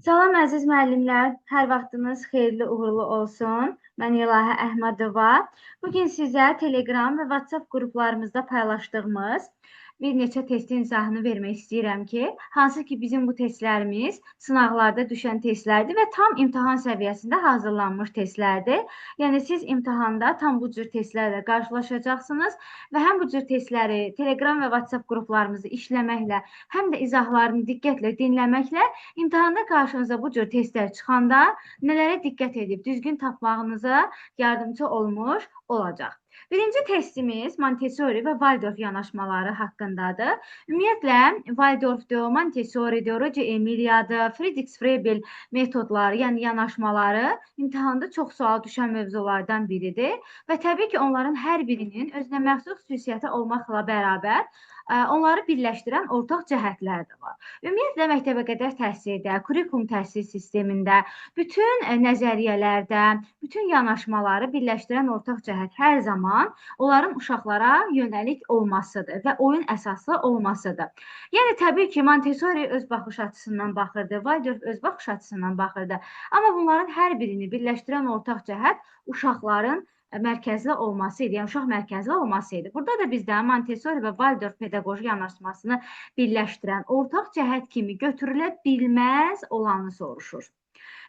Salam əziz müəllimlər, hər vaxtınız xeyirli uğurlu olsun. Mən İlahə Əhmədova. Bugün sizə Telegram və WhatsApp qruplarımızda paylaşdığımız bir neçə testin izahını vermək istəyirəm ki, hansı ki bizim bu testlərimiz sınaqlarda düşən testlərdir və tam imtahan səviyyəsində hazırlanmış testlərdir. Yəni siz imtahanda tam bu cür testlərlə qarşılaşacaqsınız və həm bu cür testləri Telegram və WhatsApp qruplarımızı işləməklə, həm də izahlarını diqqətlə dinləməklə İmtahanda qarşınıza bu cür testlər çıxanda nələrə diqqət edib düzgün tapmağınıza yardımcı olmuş olacaq. Birinci testimiz Montessori və Waldorf yanaşmaları haqqındadır. Ümumiyyətlə, Waldorfdur, Montessori'dur, Reggio Emilia'dır, Friedrich-Froebel metodları, yəni yanaşmaları imtahanda çox sual düşən mövzulardan biridir və təbii ki, onların hər birinin özünə məxsus xüsusiyyəti olmaqla bərabər onları birləşdirən ortaq cəhətlər də var. Ümumiyyətlə, məktəbəqədər təhsildə, kurikulum təhsil sistemində, bütün nəzəriyyələrdə, bütün yanaşmaları birləşdirən ortaq cəhət hər zaman onların uşaqlara yönəlik olmasıdır və oyun əsaslı olmasıdır. Yəni, təbii ki, Montessori öz baxış açısından baxırdı, Waldorf öz baxış açısından baxırdı. Amma bunların hər birini birləşdirən ortaq cəhət uşaqların mərkəzli olması idi, yəni uşaq mərkəzli olması idi. Burada da bizdən Montessori və Waldorf pedaqoji yanaşmasını birləşdirən ortaq cəhət kimi götürülə bilməz olanı soruşur.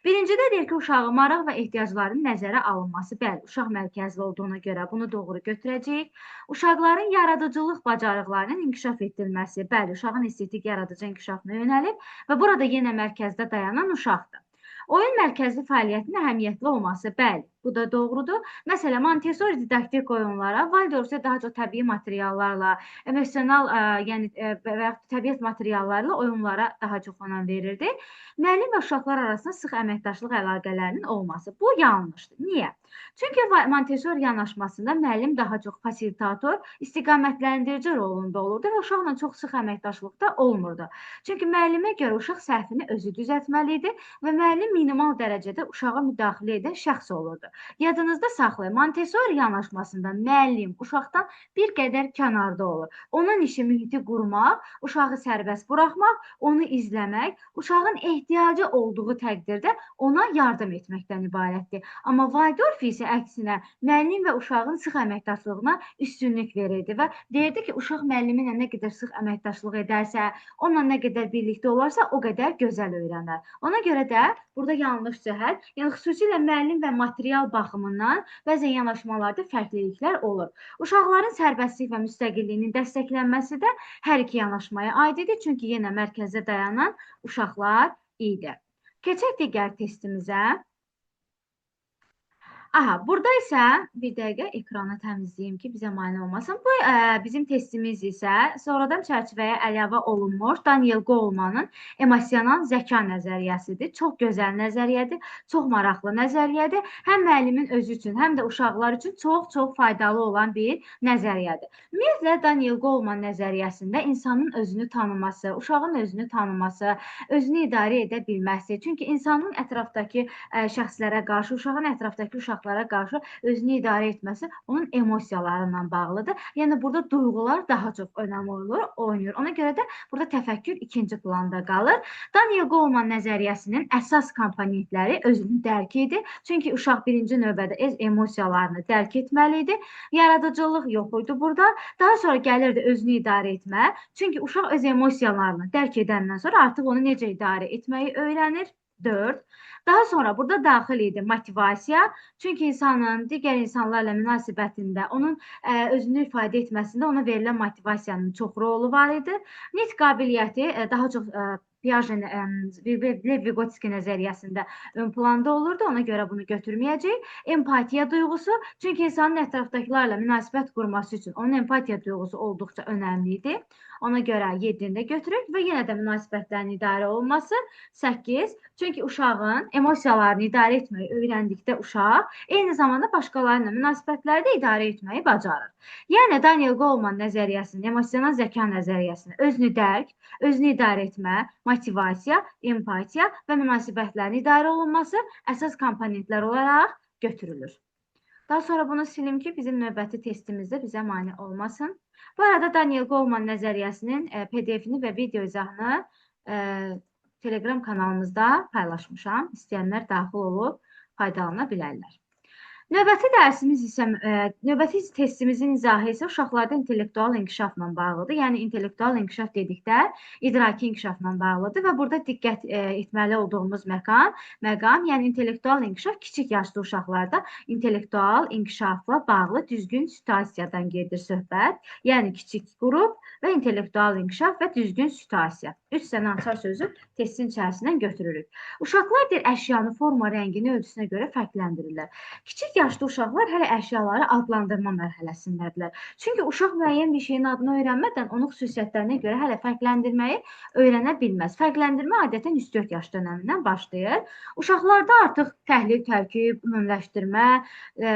Birincidə deyir ki, uşağın maraq və ehtiyaclarının nəzərə alınması. Bəli, uşaq mərkəzli olduğuna görə bunu doğru götürəcəyik. Uşaqların yaradıcılıq bacarıqlarının inkişaf etdirilməsi. Bəli, uşağın estetik yaradıcı inkişafına yönəlib və burada yenə mərkəzdə dayanan uşaqdır. Oyun mərkəzli fəaliyyətin əhəmiyyətli olması. Bəli, bu da doğrudur. Məsələn, Montessori didaktik oyunlara, Waldorf isə daha çox təbii materiallarla, emosional, yəni və ya təbiət materiallarıyla oyunlara daha çox önəm verirdi. Müəllim və uşaqlar arasında sıx əməkdaşlıq əlaqələrinin olması. Bu yanlışdır. Niyə? Çünki Montessori yanaşmasında müəllim daha çox fasilitator, istiqamətləndirici rolunda olurdu və uşaqla çox sıx əməkdaşlıqda olmurdu. Çünki müəllimə görə uşaq səhvini özü düzəltməli idi və müəllim minimal dərəcədə uşağa müdaxilə edən şəxs olurdu. Yadınızda saxlayın, Montessori yanaşmasında müəllim uşaqdan bir qədər kənarda olur. Onun işi mühiti qurmaq, uşağı sərbəst buraxmaq, onu izləmək, uşağın ehtiyacı olduğu təqdirdə ona yardım etməkdən ibarətdir. Amma Waldorf isə əksinə müəllim və uşağın sıx əməkdaşlığına üstünlük verirdi və deyirdi ki, uşaq müəllimi ilə nə qədər sıx əməkdaşlıq edərsə, onunla nə qədər birlikdə olarsa, o qədər gözəl öyrənər. Ona görə də burada yanlış cəhət, yəni xüsusilə müəllim və material baxımından bəzən yanaşmalarda fərqliliklər olur. Uşaqların sərbəstlik və müstəqilliyinin dəstəklənməsi də hər iki yanaşmaya aid idi, çünki yenə mərkəzdə dayanan uşaqlar idi. Keçək digər testimizə. Aha, burada isə bir dəqiqə ekranı təmizləyim ki, bizə mane olmasın. Bu bizim testimiz isə sonradan çərçivəyə əlavə olunmuş Daniel Golemanın emosional zəka nəzəriyyəsidir. Çox gözəl nəzəriyyədir, çox maraqlı nəzəriyyədir. Həm müəllimin özü üçün, həm də uşaqlar üçün çox faydalı olan bir nəzəriyyədir. Ümumiyyətlə, Daniel Goleman nəzəriyyəsində insanın özünü tanıması, uşağın özünü tanıması, özünü idarə edə bilməsi. Çünki insanın ətrafdakı şəxslərə qarşı, uşağın ətrafdakı uşaqlara qarşı özünü idarə etməsi onun emosiyalarından bağlıdır. Yəni, burada duyğular daha çox önəm oynayır. Ona görə də burada təfəkkür ikinci planda qalır. Daniel Goleman nəzəriyyəsinin əsas komponentləri özünü dərk edir. Çünki uşaq birinci növbədə öz emosiyalarını dərk etməli idi. Yaradıcılıq yox idi burada. Daha sonra gəlirdi özünü idarə etmə. Çünki uşaq öz emosiyalarını dərk edəndən sonra artıq onu necə idarə etməyi öyrənir. 4. Daha sonra burada daxil idi motivasiya. Çünki insanın digər insanlarla münasibətində, onun özünü ifadə etməsində ona verilən motivasiyanın çox rolu var idi. Nitq qabiliyyəti daha çox Piaget, Lev-Vygotsky nəzəriyyəsində ön planda olurdu. Ona görə bunu götürməyəcəyik. Empatiya duyğusu. Çünki insanın ətrafdakılarla münasibət qurması üçün onun empatiya duyğusu olduqca önəmli idi. Ona görə 7-ni də götürürük və yenə də münasibətlərin idarə olunması 8. Çünki uşağın emosiyalarını idarə etməyi öyrəndikdə uşaq eyni zamanda başqalarıyla münasibətləri idarə etməyi bacarır. Yəni, Daniel Goleman nəzəriyyəsinin, emosional zəka nəzəriyyəsinin özünü dərk, özünü idarə etmə, motivasiya, empatiya və münasibətlərin idarə olunması əsas komponentlər olaraq götürülür. Daha sonra bunu silim ki, bizim növbəti testimizdə bizə mane olmasın. Bu arada Daniel Goleman nəzəriyyəsinin PDF-ini və video izahını Telegram kanalımızda paylaşmışam. İstəyənlər daxil olub faydalana bilərlər. Növbəti dərsimiz isə, növbəti testimizin izahı isə uşaqlarda intellektual inkişafla bağlıdır. Yəni, intellektual inkişaf dedikdə idraki inkişafla bağlıdır və burada diqqət etməli olduğumuz məqam, yəni intellektual inkişaf kiçik yaşlı uşaqlarda intellektual inkişafla bağlı düzgün situasiyadan gedir söhbət. Yəni, kiçik qrup və intellektual inkişaf və düzgün situasiya. 3 dənə açar sözü testin içərisindən götürürük. Uşaqlar bir əşyanı forma, rəngini, ölçüsünə görə fərqləndirirlər. Kiçik yaşlı uşaqlar hələ əşyaları adlandırma mərhələsindədirlər. Çünki uşaq müəyyən bir şeyin adını öyrənmədən onun xüsusiyyətlərinə görə hələ fərqləndirməyi öyrənə bilməz. Fərqləndirmə adətən 3-4 yaş dönəmindən başlayır. Uşaqlarda artıq təhlil, tərkib, ümumiləşdirmə,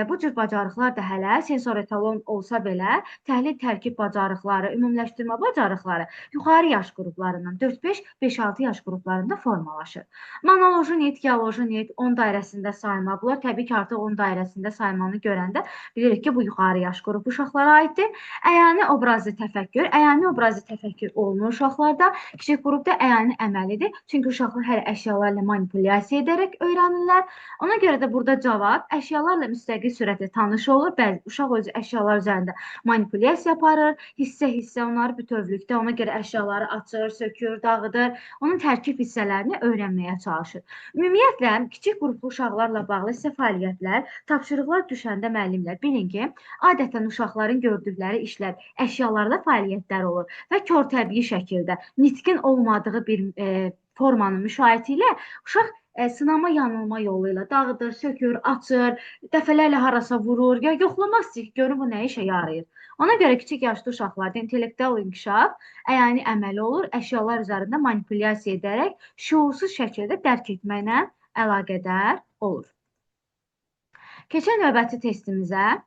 bu cür bacarıqlar da hələ sensor-etalon olsa belə, təhlil, tərkib bacarıqları, ümumiləşdirmə bacarıqları yuxarı yaş qruplarından 4-5, 5-6 yaş qruplarında formalaşır. Monoloji nit, geoloji nit, 10 dairəsində sayma. Bunlar təbii ki, artıq 10 dairəsində saymanı görəndə bilirik ki, bu yuxarı yaş qrup uşaqlara aiddir. Əyani obrazlı təfəkkür. Əyani obrazlı təfəkkür olunur uşaqlarda. Kiçik qrupda əyani əməlidir. Çünki uşaqlar hələ əşyalarla manipulyasiya edərək öyrənirlər. Ona görə də burada cavab əşyalarla müstəqil sürətlə tanış olur. Bəzi uşaq özü əşyalar üzərində manipulyasiya aparır. Hissə-hissə onları bütövlükdə ona görə əşyaları açır, sökür, dağıdır. Onun tərkib hissələrini öyrənməyə çalışır. Ümumiyyətlə, kiçik qruplu uşaqlarla bağlı isə fəaliyyətlər, tapşırıqlar düşəndə müəllimlər bilin ki, adətən uşaqların gördükləri işlər, əşyalarda fəaliyyətlər olur və körtəbii şəkildə nitqin olmadığı bir formanın müşahidə ilə uşaq sınama yanılma yolu ilə dağıdır, sökür, açır, dəfələrlə harasa vurur, ya yoxlamaq istəyir, görün bu nə işə yarayır. Ona görə kiçik yaşlı uşaqlarda intellektual inkişaf əyani əməli olur, əşyalar üzərində manipulyasiya edərək şuursuz şəkildə dərk etməklə əlaqədar olur. Keçən növbəti testimizə.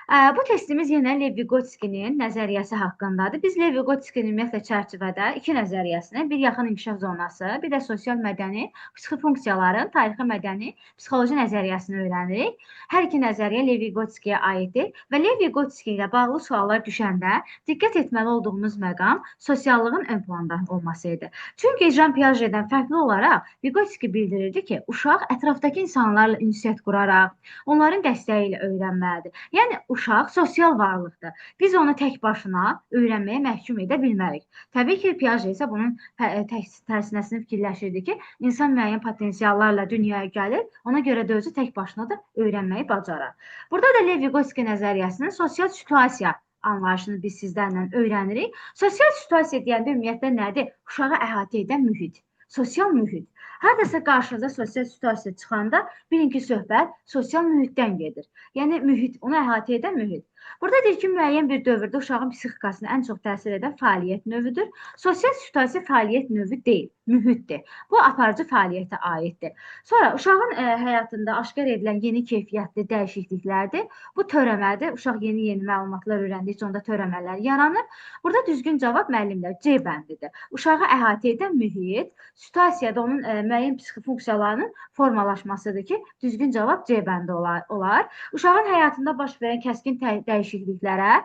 Bu testimiz yenə Levi-Gotskinin nəzəriyyəsi haqqındadır. Biz Levi-Gotskinin ümumiyyətlə çərçivədə 2 nəzəriyyəsini, bir yaxın inkişaf zonası, bir də sosial mədəni psixi funksiyaların tarixi mədəni psixoloji nəzəriyyəsini öyrənirik. Hər iki nəzəriyyə Levi-Gotskiyə aiddir və Levi-Gotski ilə bağlı suallar düşəndə diqqət etməli olduğumuz məqam sosiallığın ön planda olması idi. Çünki Jean Piagetdən fərqli olaraq Vygotsky bildirirdi ki, uşaq ətrafdakı insanlarla ünsiyyət quraraq, onların dəstəyi ilə öyrənməlidir. Yəni, uşaq sosial varlıqdır. Biz onu tək başına öyrənməyə məhkum edə bilmərik. Təbii ki, Piaget isə bunun tərsinəsini fikirləşirdi ki, insan müəyyən potensiallarla dünyaya gəlir, ona görə də özü tək başına da öyrənməyi bacarar. Burada da Levi-Gotski nəzəriyyəsinin sosial situasiya anlayışını biz sizlərlə öyrənirik. Sosial situasiya deyəndə ümumiyyətlə nədir? Uşağı əhatə edən mühit, sosial mühit. Hardasa qarşınıza sosial situasiya çıxanda bilin ki, söhbət sosial mühitdən gedir. Yəni, mühit, onu əhatə edən mühit. Burada deyir ki, müəyyən bir dövrdə uşağın psixikasına ən çox təsir edən fəaliyyət növüdür. Sosial situasiya fəaliyyət növü deyil, mühitdir. Bu, aparıcı fəaliyyətə aiddir. Sonra, uşağın həyatında aşkar edilən yeni keyfiyyətli dəyişikliklərdir. Bu, törəmədir. Uşaq yeni məlumatlar öyrəndikcə onda törəmələr yaranır. Burada düzgün cavab müəllimlər C bəndidir. Uşağı əhatə edən mühit, situasiyada onun müəyyən psixi funksiyalarının formalaşmasıdır ki, düzgün cavab C bəndi olar. Uşağın həyatında baş verən kəskin dəyişikliklərə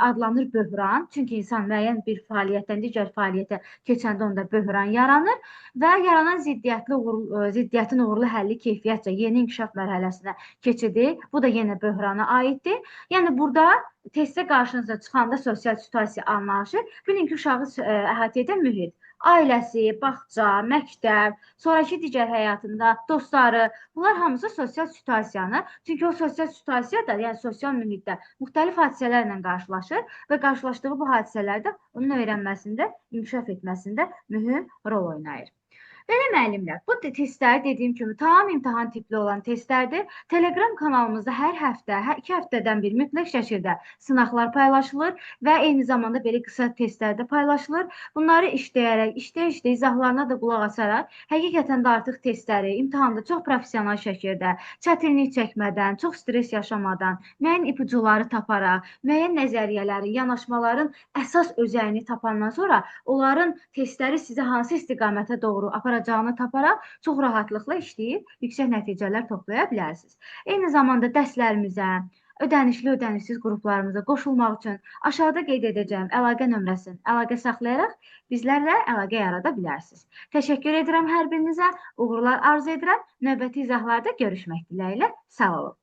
adlanır böhran. Çünki insan müəyyən bir fəaliyyətdən digər fəaliyyətə keçəndə onda böhran yaranır və yaranan ziddiyyətin uğurlu həlli keyfiyyətcə yeni inkişaf mərhələsinə keçidi. Bu da yenə böhrana aiddir. Yəni, burada testdə qarşınıza çıxanda sosial situasiya anlayışı, bilin ki, uşağı əhatə edən mühit. Ailəsi, bağça, məktəb, sonraki digər həyatında dostları, bunlar hamısı sosial situasiyanı, çünki o sosial situasiya da, yəni sosial mühitdə müxtəlif hadisələrlə qarşılaşır və qarşılaşdığı bu hadisələrdə onun öyrənməsində, inkişaf etməsində mühüm rol oynayır. Belə müəllimlər, bu testlər dediyim kimi tam imtahan tipli olan testlərdir. Telegram kanalımızda hər həftə, 2 həftədən bir mütləq şəkildə sınaqlar paylaşılır və eyni zamanda belə qısa testlər də paylaşılır. Bunları işləyərək, işləyə-işləyə izahlarına da qulaq asaraq, həqiqətən də artıq testləri imtahanda çox professional şəkildə, çətinlik çəkmədən, çox stres yaşamadan, müəyyən ipucuları taparaq, müəyyən nəzəriyyələrin, yanaşmaların əsas özəyini tapandan sonra onların testləri sizə hansı istiqamətə doğru aparacağını taparaq çox rahatlıqla işləyib yüksək nəticələr toplaya bilərsiniz. Eyni zamanda dərslərimizə, ödənişli, ödənişsiz qruplarımıza qoşulmaq üçün aşağıda qeyd edəcəyim əlaqə nömrəsini əlaqə saxlayaraq bizlərlə əlaqə yarada bilərsiniz. Təşəkkür edirəm hər birinizə, uğurlar arzu edirəm. Növbəti izahlarda görüşmək diləyilə. Sağ olun.